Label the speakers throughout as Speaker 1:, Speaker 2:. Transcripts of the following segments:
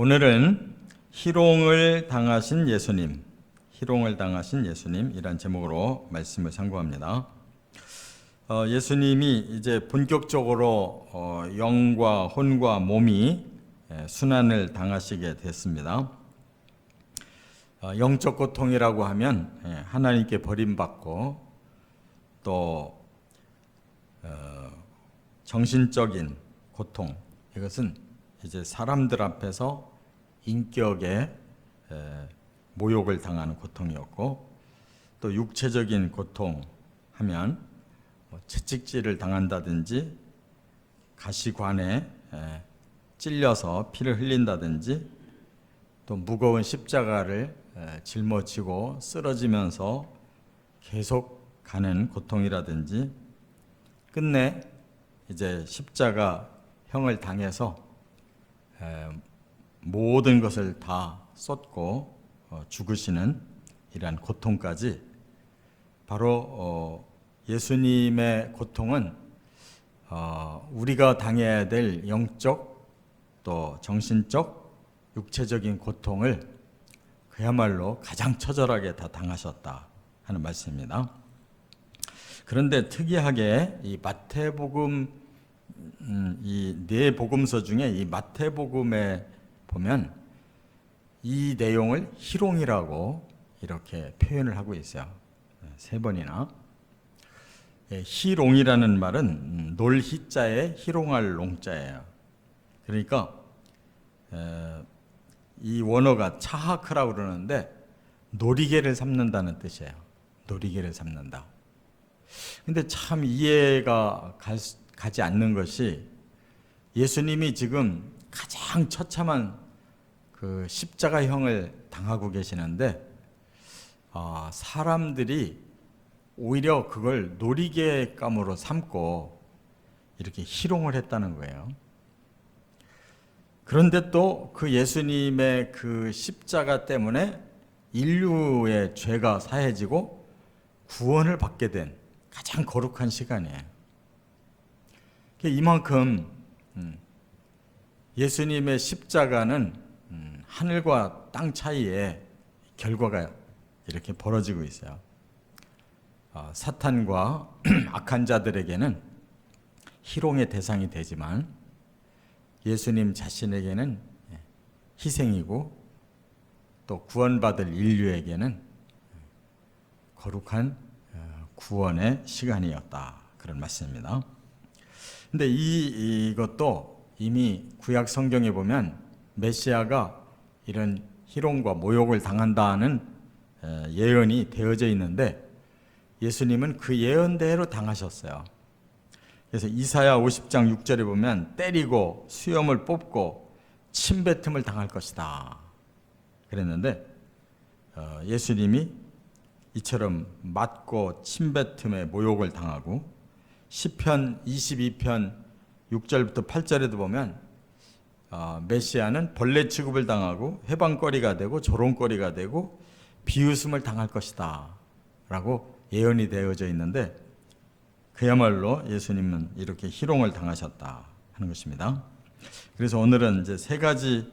Speaker 1: 오늘은 희롱을 당하신 예수님, 희롱을 당하신 예수님이란 제목으로 말씀을 상고합니다. 예수님이 이제 본격적으로 영과 혼과 몸이 순환을 당하시게 됐습니다. 영적 고통이라고 하면 하나님께 버림받고 또 정신적인 고통, 이것은 이제 사람들 앞에서 인격의 모욕을 당하는 고통이었고, 또 육체적인 고통 하면 채찍질을 당한다든지 가시관에 찔려서 피를 흘린다든지, 또 무거운 십자가를 짊어지고 쓰러지면서 계속 가는 고통이라든지, 끝내 이제 십자가형을 당해서 모든 것을 다 쏟고 죽으시는 이러한 고통까지, 바로 예수님의 고통은 우리가 당해야 될 영적 또 정신적 육체적인 고통을 그야말로 가장 처절하게 다 당하셨다 하는 말씀입니다. 그런데 특이하게 이 마태복음, 이 네 복음서 중에 이 마태복음에 보면 이 내용을 희롱이라고 이렇게 표현을 하고 있어요. 세 번이나. 희롱이라는 말은 놀희자에 희롱할 롱자예요. 그러니까 이 원어가 차하크라고 그러는데 놀이개를 삼는다는 뜻이에요. 놀이개를 삼는다. 근데 참 이해가 가지 않는 것이, 예수님이 지금 가장 처참한 그 십자가형을 당하고 계시는데 사람들이 오히려 그걸 놀이개감으로 삼고 이렇게 희롱을 했다는 거예요. 그런데 또 그 예수님의 그 십자가 때문에 인류의 죄가 사해지고 구원을 받게 된 가장 거룩한 시간이에요. 이만큼 예수님의 십자가는 하늘과 땅 사이에 결과가 이렇게 벌어지고 있어요. 사탄과 악한 자들에게는 희롱의 대상이 되지만 예수님 자신에게는 희생이고, 또 구원받을 인류에게는 거룩한 구원의 시간이었다, 그런 말씀입니다. 근데 이것도 이미 구약 성경에 보면 메시아가 이런 희롱과 모욕을 당한다는 예언이 되어져 있는데, 예수님은 그 예언대로 당하셨어요. 그래서 이사야 50장 6절에 보면 때리고 수염을 뽑고 침뱉음을 당할 것이다 그랬는데, 예수님이 이처럼 맞고 침뱉음에 모욕을 당하고, 시편 22편 6절부터 8절에도 보면 메시아는 벌레 취급을 당하고 해방거리가 되고 조롱거리가 되고 비웃음을 당할 것이다 라고 예언이 되어져 있는데, 그야말로 예수님은 이렇게 희롱을 당하셨다 하는 것입니다. 그래서 오늘은 이제 세 가지의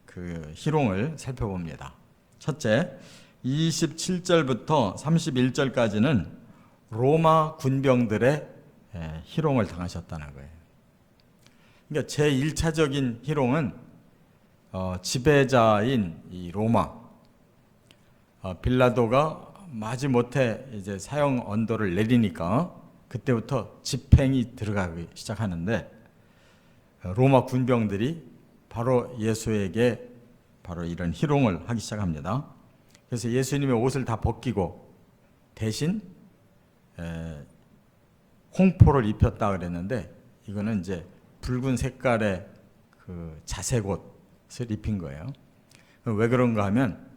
Speaker 1: 그 희롱을 살펴봅니다. 첫째, 27절부터 31절까지는 로마 군병들의 희롱을 당하셨다는 거예요. 그러니까 제1차적인 희롱은 지배자인 이 로마, 빌라도가 마지못해 이제 사형 언도를 내리니까 그때부터 집행이 들어가기 시작하는데, 로마 군병들이 바로 예수에게 바로 이런 희롱을 하기 시작합니다. 그래서 예수님의 옷을 다 벗기고 대신 홍포를 입혔다 그랬는데, 이거는 이제 붉은 색깔의 그 자색옷을 입힌 거예요. 왜 그런가 하면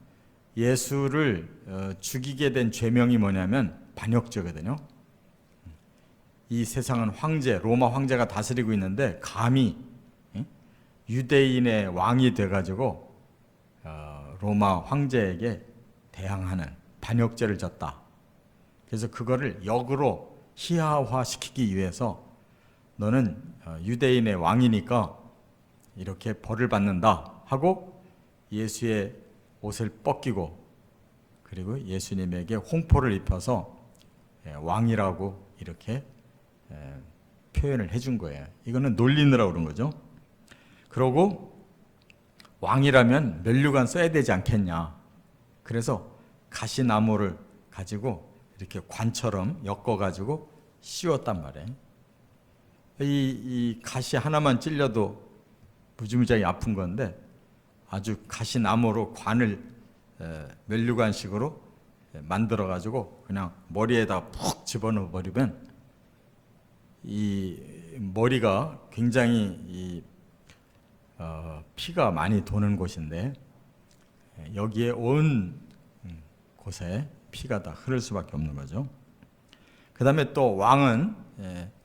Speaker 1: 예수를 죽이게 된 죄명이 뭐냐면 반역죄거든요. 이 세상은 황제, 로마 황제가 다스리고 있는데 감히 유대인의 왕이 돼가지고 로마 황제에게 대항하는 반역죄를 졌다. 그래서 그거를 역으로 희화화시키기 위해서 너는 유대인의 왕이니까 이렇게 벌을 받는다 하고 예수의 옷을 벗기고 그리고 예수님에게 홍포를 입혀서 왕이라고 이렇게 표현을 해준 거예요. 이거는 놀리느라고 그런 거죠. 그러고 왕이라면 면류관 써야 되지 않겠냐. 그래서 가시나무를 가지고 이렇게 관처럼 엮어가지고 씌웠단 말이에요. 이 가시 하나만 찔려도 무지무지하게 아픈 건데 아주 가시나무로 관을 면류관식으로 만들어가지고 그냥 머리에다 푹 집어넣어 버리면 이 머리가 굉장히 피가 많이 도는 곳인데 여기에 온 곳에 피가 다 흐를 수밖에 없는 거죠. 그 다음에 또 왕은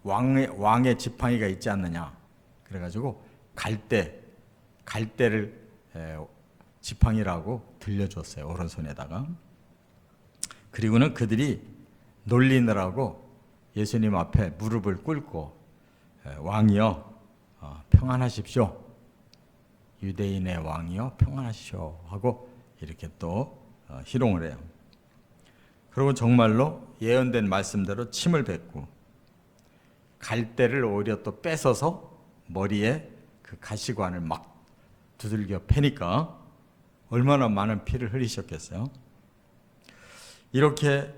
Speaker 1: 왕의 지팡이가 있지 않느냐. 그래가지고 갈대를 지팡이라고 들려줬어요. 오른손에다가. 그리고는 그들이 놀리느라고 예수님 앞에 무릎을 꿇고 왕이여 평안하십시오. 유대인의 왕이여 평안하십시오 하고 이렇게 또 희롱을 해요. 그리고 정말로 예언된 말씀대로 침을 뱉고 갈대를 오히려 또 뺏어서 머리에 그 가시관을 막 두들겨 패니까 얼마나 많은 피를 흘리셨겠어요. 이렇게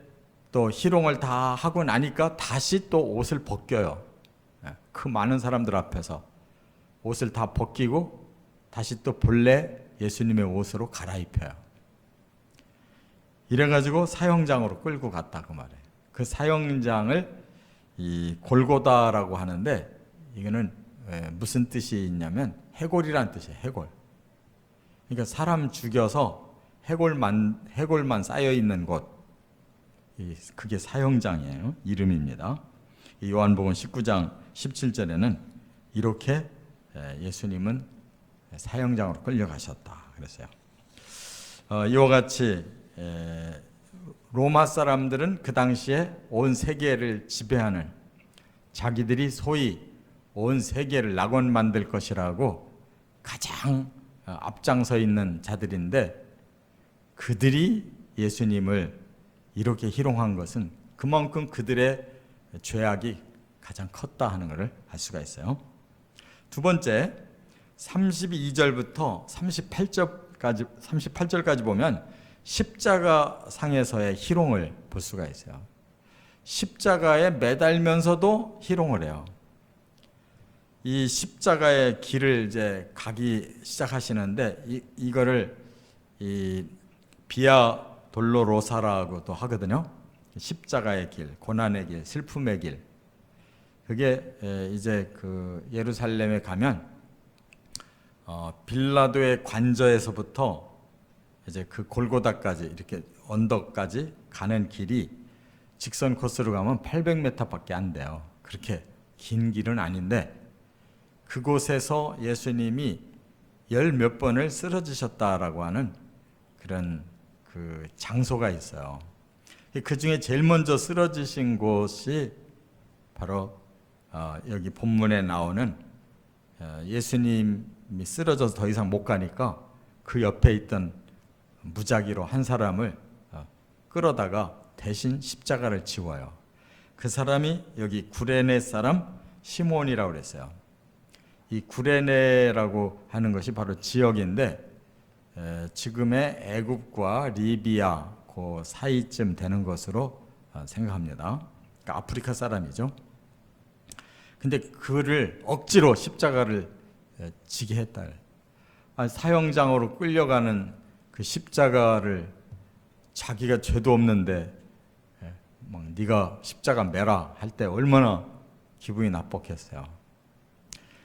Speaker 1: 또 희롱을 다 하고 나니까 다시 또 옷을 벗겨요. 그 많은 사람들 앞에서 옷을 다 벗기고 다시 또 본래 예수님의 옷으로 갈아입혀요. 이래가지고 사형장으로 끌고 갔다 그 말이에요. 그 사형장을 이 골고다라고 하는데 이거는 무슨 뜻이 있냐면 해골이란 뜻이에요. 해골. 그러니까 사람 죽여서 해골만 쌓여 있는 곳. 그게 사형장이에요. 이름입니다. 요한복음 19장 17절에는 이렇게 예수님은 사형장으로 끌려가셨다 그랬어요. 이와 같이 로마 사람들은 그 당시에 온 세계를 지배하는 자기들이 소위 온 세계를 낙원 만들 것이라고 가장 앞장서 있는 자들인데 그들이 예수님을 이렇게 희롱한 것은 그만큼 그들의 죄악이 가장 컸다 하는 것을 알 수가 있어요. 두 번째 32절부터 38절까지 보면 십자가 상에서의 희롱을 볼 수가 있어요. 십자가에 매달면서도 희롱을 해요. 이 십자가의 길을 이제 가기 시작하시는데 이거를 이 비아 돌로로사라고도 하거든요. 십자가의 길, 고난의 길, 슬픔의 길. 그게 이제 그 예루살렘에 가면 빌라도의 관저에서부터 이제 그 골고다까지 이렇게 언덕까지 가는 길이 직선 코스로 가면 800m밖에 안 돼요. 그렇게 긴 길은 아닌데 그곳에서 예수님이 열 몇 번을 쓰러지셨다라고 하는 그런 그 장소가 있어요. 그 중에 제일 먼저 쓰러지신 곳이 바로 여기 본문에 나오는 예수님이 쓰러져서 더 이상 못 가니까 그 옆에 있던 무작위로 한 사람을 끌어다가 대신 십자가를 지워요. 그 사람이 여기 구레네 사람 시몬이라고 그랬어요. 이 구레네라고 하는 것이 바로 지역인데 지금의 애굽과 리비아 그 사이쯤 되는 것으로 생각합니다. 그러니까 아프리카 사람이죠. 근데 그를 억지로 십자가를 지게 했다. 사형장으로 끌려가는 그 십자가를 자기가 죄도 없는데 막 네가 십자가 매라 할 때 얼마나 기분이 나빴겠어요.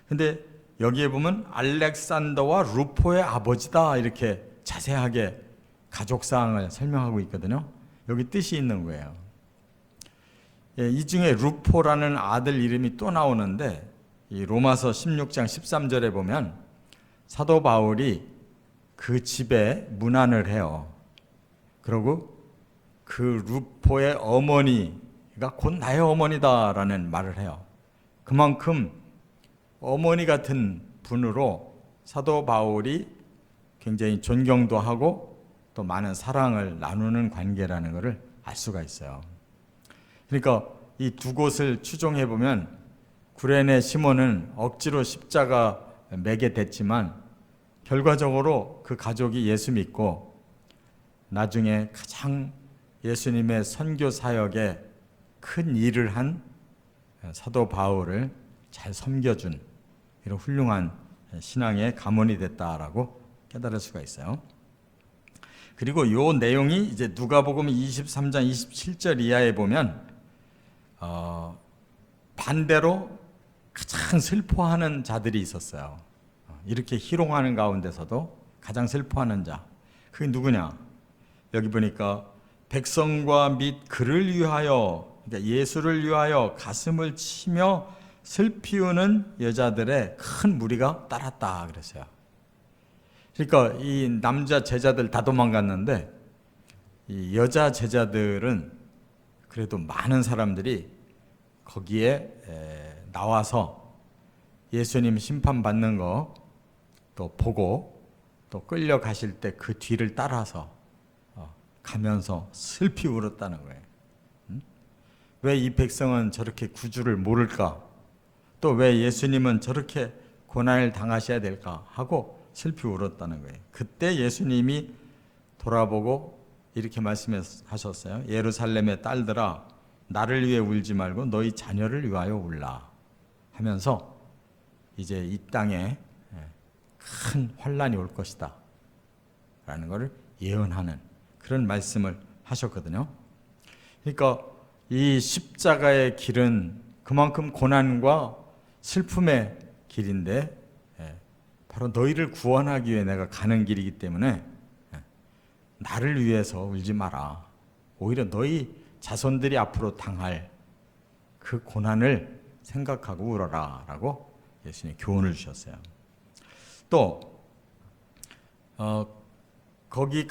Speaker 1: 근데 여기에 보면 알렉산더와 루포의 아버지다 이렇게 자세하게 가족사항을 설명하고 있거든요. 여기 뜻이 있는 거예요. 이 중에 루포라는 아들 이름이 또 나오는데 이 로마서 16장 13절에 보면 사도 바울이 그 집에 문안을 해요. 그리고 그 루포의 어머니가 곧 나의 어머니다라는 말을 해요. 그만큼 어머니 같은 분으로 사도 바울이 굉장히 존경도 하고 또 많은 사랑을 나누는 관계라는 것을 알 수가 있어요. 그러니까 이 두 곳을 추종해 보면 구레네 시몬은 억지로 십자가 매게 됐지만 결과적으로 그 가족이 예수 믿고 나중에 가장 예수님의 선교 사역에 큰 일을 한 사도 바울을 잘 섬겨준 이런 훌륭한 신앙의 가문이 됐다라고 깨달을 수가 있어요. 그리고 이 내용이 이제 누가복음 23장 27절 이하에 보면 반대로 가장 슬퍼하는 자들이 있었어요. 이렇게 희롱하는 가운데서도 가장 슬퍼하는 자, 그게 누구냐? 여기 보니까 백성과 및 그를 위하여, 그러니까 예수를 위하여 가슴을 치며 슬피우는 여자들의 큰 무리가 따랐다 그랬어요. 그러니까 이 남자 제자들 다 도망갔는데 이 여자 제자들은 그래도 많은 사람들이 거기에 나와서 예수님 심판받는 거 또 보고 또 끌려가실 때 그 뒤를 따라서 가면서 슬피 울었다는 거예요. 왜 이 백성은 저렇게 구주를 모를까? 또 왜 예수님은 저렇게 고난을 당하셔야 될까? 하고 슬피 울었다는 거예요. 그때 예수님이 돌아보고 이렇게 말씀하셨어요. 예루살렘의 딸들아, 나를 위해 울지 말고 너희 자녀를 위하여 울라 하면서 이제 이 땅에 큰 환난이 올 것이다 라는 것을 예언하는 그런 말씀을 하셨거든요. 그러니까 이 십자가의 길은 그만큼 고난과 슬픔의 길인데 바로 너희를 구원하기 위해 내가 가는 길이기 때문에 나를 위해서 울지 마라. 오히려 너희 자손들이 앞으로 당할 그 고난을 생각하고 울어라 라고 예수님이 교훈을 주셨어요. 또 거기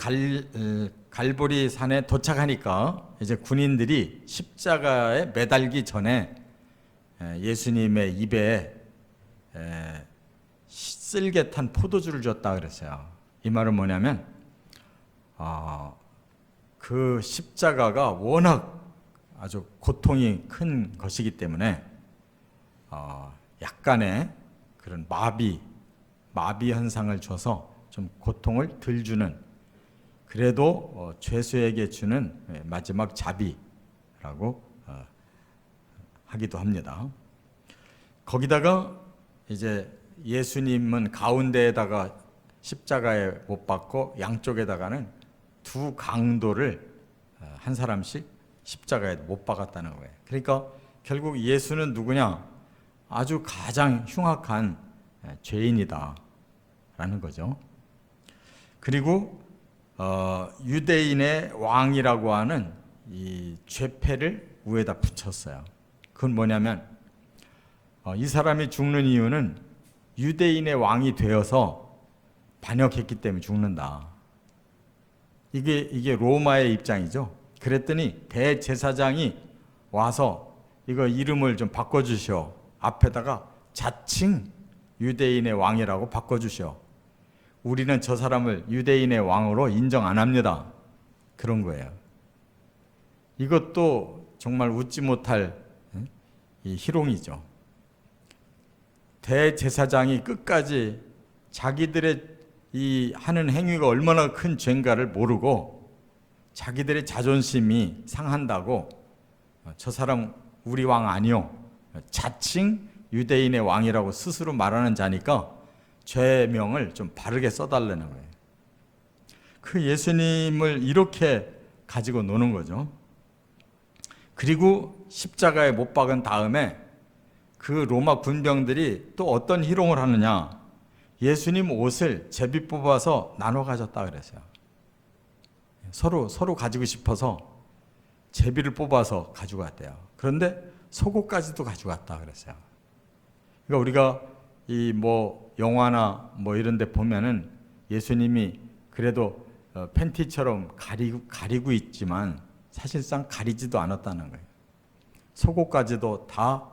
Speaker 1: 갈보리 산에 도착하니까 이제 군인들이 십자가에 매달기 전에 예수님의 입에 쓸개 탄 포도주를 줬다 그랬어요. 이 말은 뭐냐면 그 십자가가 워낙 아주 고통이 큰 것이기 때문에 약간의 그런 마비 현상을 줘서 좀 고통을 덜 주는, 그래도 죄수에게 주는 마지막 자비라고 하기도 합니다. 거기다가 이제 예수님은 가운데에다가 십자가에 못 박고 양쪽에다가는 두 강도를 한 사람씩 십자가에 못 박았다는 거예요. 그러니까 결국 예수는 누구냐? 아주 가장 흉악한 죄인이다 라는 거죠. 그리고 유대인의 왕이라고 하는 이 죄패를 위에다 붙였어요. 그건 뭐냐면 이 사람이 죽는 이유는 유대인의 왕이 되어서 반역했기 때문에 죽는다. 이게 로마의 입장이죠. 그랬더니 대제사장이 와서 이거 이름을 좀 바꿔주시오. 앞에다가 자칭 유대인의 왕이라고 바꿔주시오. 우리는 저 사람을 유대인의 왕으로 인정 안 합니다. 그런 거예요. 이것도 정말 웃지 못할 이 희롱이죠. 대제사장이 끝까지 자기들의 이 하는 행위가 얼마나 큰 죄인가를 모르고 자기들의 자존심이 상한다고 저 사람 우리 왕 아니요, 자칭 유대인의 왕이라고 스스로 말하는 자니까 죄명을 좀 바르게 써달라는 거예요. 그 예수님을 이렇게 가지고 노는 거죠. 그리고 십자가에 못 박은 다음에 그 로마 군병들이 또 어떤 희롱을 하느냐? 예수님 옷을 제비 뽑아서 나눠 가졌다 그랬어요. 서로 가지고 싶어서 제비를 뽑아서 가져갔대요. 그런데 속옷까지도 가져갔다 그랬어요. 그러니까 우리가 이 영화나 이런 데 보면은 예수님이 그래도 팬티처럼 가리고 있지만 사실상 가리지도 않았다는 거예요. 속옷까지도 다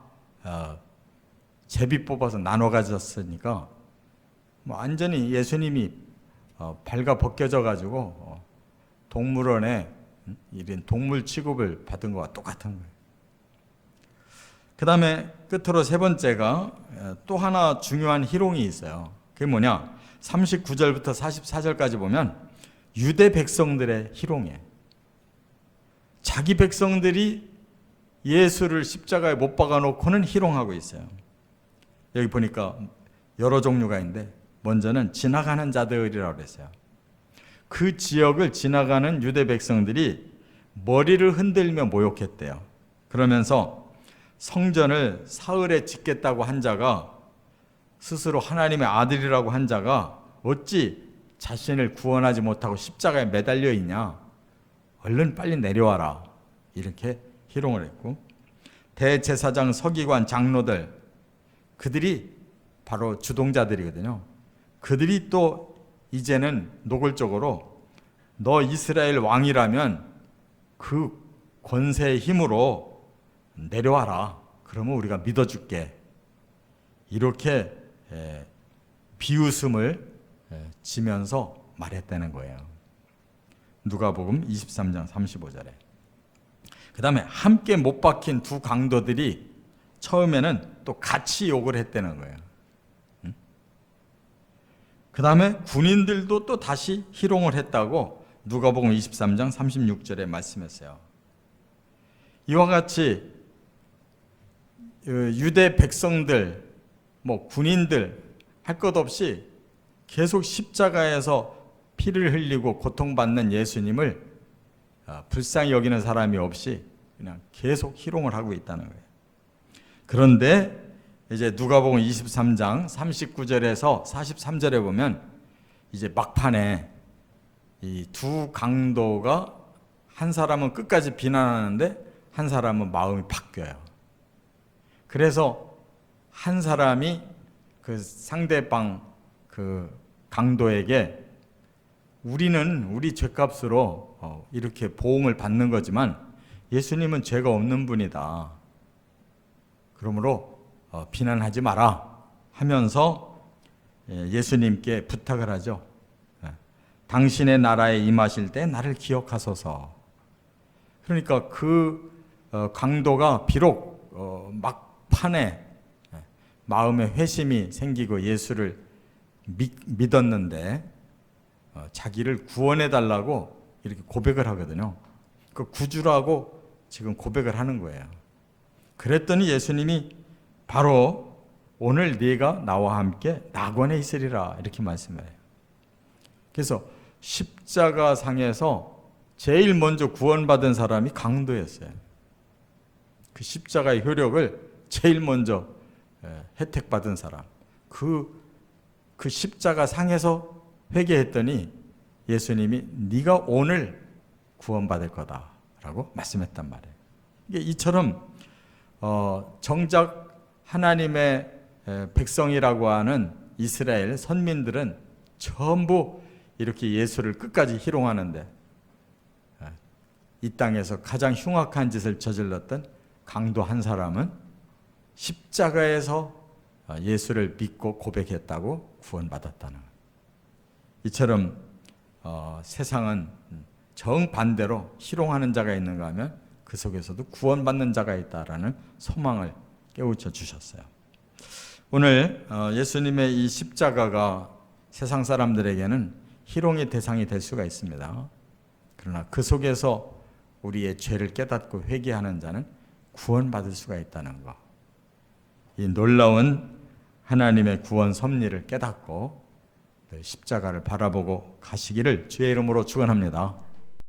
Speaker 1: 제비 뽑아서 나눠 가졌으니까 뭐 완전히 예수님이 발가 벗겨져 가지고 동물원에 이런 동물 취급을 받은 것과 똑같은 거예요. 그 다음에 끝으로 세 번째가 또 하나 중요한 희롱이 있어요. 그게 뭐냐? 39절부터 44절까지 보면 유대 백성들의 희롱이에요. 자기 백성들이 예수를 십자가에 못 박아 놓고는 희롱하고 있어요. 여기 보니까 여러 종류가 있는데 먼저는 지나가는 자들이라고 그랬어요. 그 지역을 지나가는 유대 백성들이 머리를 흔들며 모욕했대요. 그러면서 성전을 사흘에 짓겠다고 한 자가, 스스로 하나님의 아들이라고 한 자가 어찌 자신을 구원하지 못하고 십자가에 매달려 있냐, 얼른 빨리 내려와라, 이렇게 희롱을 했고, 대제사장, 서기관, 장로들, 그들이 바로 주동자들이거든요. 그들이 또 이제는 노골적으로 너 이스라엘 왕이라면 그 권세의 힘으로 내려와라, 그러면 우리가 믿어줄게, 이렇게 비웃음을 지면서 말했다는 거예요. 누가복음 23장 35절에. 그 다음에 함께 못 박힌 두 강도들이 처음에는 또 같이 욕을 했다는 거예요. 그 다음에 군인들도 또 다시 희롱을 했다고 누가복음 23장 36절에 말씀했어요. 이와 같이 유대 백성들, 뭐 군인들 할 것 없이 계속 십자가에서 피를 흘리고 고통받는 예수님을 불쌍히 여기는 사람이 없이 그냥 계속 희롱을 하고 있다는 거예요. 그런데 이제 누가복음 23장 39절에서 43절에 보면 이제 막판에 이 두 강도가 한 사람은 끝까지 비난하는데 한 사람은 마음이 바뀌어요. 그래서 한 사람이 그 상대방 그 강도에게 우리는 우리 죄값으로 이렇게 보응을 받는 거지만 예수님은 죄가 없는 분이다, 그러므로 비난하지 마라 하면서 예수님께 부탁을 하죠. 당신의 나라에 임하실 때 나를 기억하소서. 그러니까 그 강도가 비록 막판에 마음에 회심이 생기고 예수를 믿었는데 자기를 구원해 달라고 이렇게 고백을 하거든요. 그 구주라고 지금 고백을 하는 거예요. 그랬더니 예수님이 바로 오늘 네가 나와 함께 낙원에 있으리라, 이렇게 말씀해요. 그래서 십자가 상에서 제일 먼저 구원받은 사람이 강도였어요. 그 십자가의 효력을 제일 먼저 혜택받은 사람, 그 십자가 상에서 회개했더니 예수님이 네가 오늘 구원받을 거다라고 말씀했단 말이에요. 이게 이처럼 정작 하나님의 백성이라고 하는 이스라엘 선민들은 전부 이렇게 예수를 끝까지 희롱하는데 이 땅에서 가장 흉악한 짓을 저질렀던 강도 한 사람은 십자가에서 예수를 믿고 고백했다고 구원받았다는 거예요. 이처럼 세상은 정반대로 희롱하는 자가 있는가 하면 그 속에서도 구원받는 자가 있다라는 소망을 깨우쳐 주셨어요. 오늘 예수님의 이 십자가가 세상 사람들에게는 희롱의 대상이 될 수가 있습니다. 그러나 그 속에서 우리의 죄를 깨닫고 회개하는 자는 구원받을 수가 있다는 것, 이 놀라운 하나님의 구원 섭리를 깨닫고 십자가를 바라보고 가시기를 주의 이름으로 축원합니다.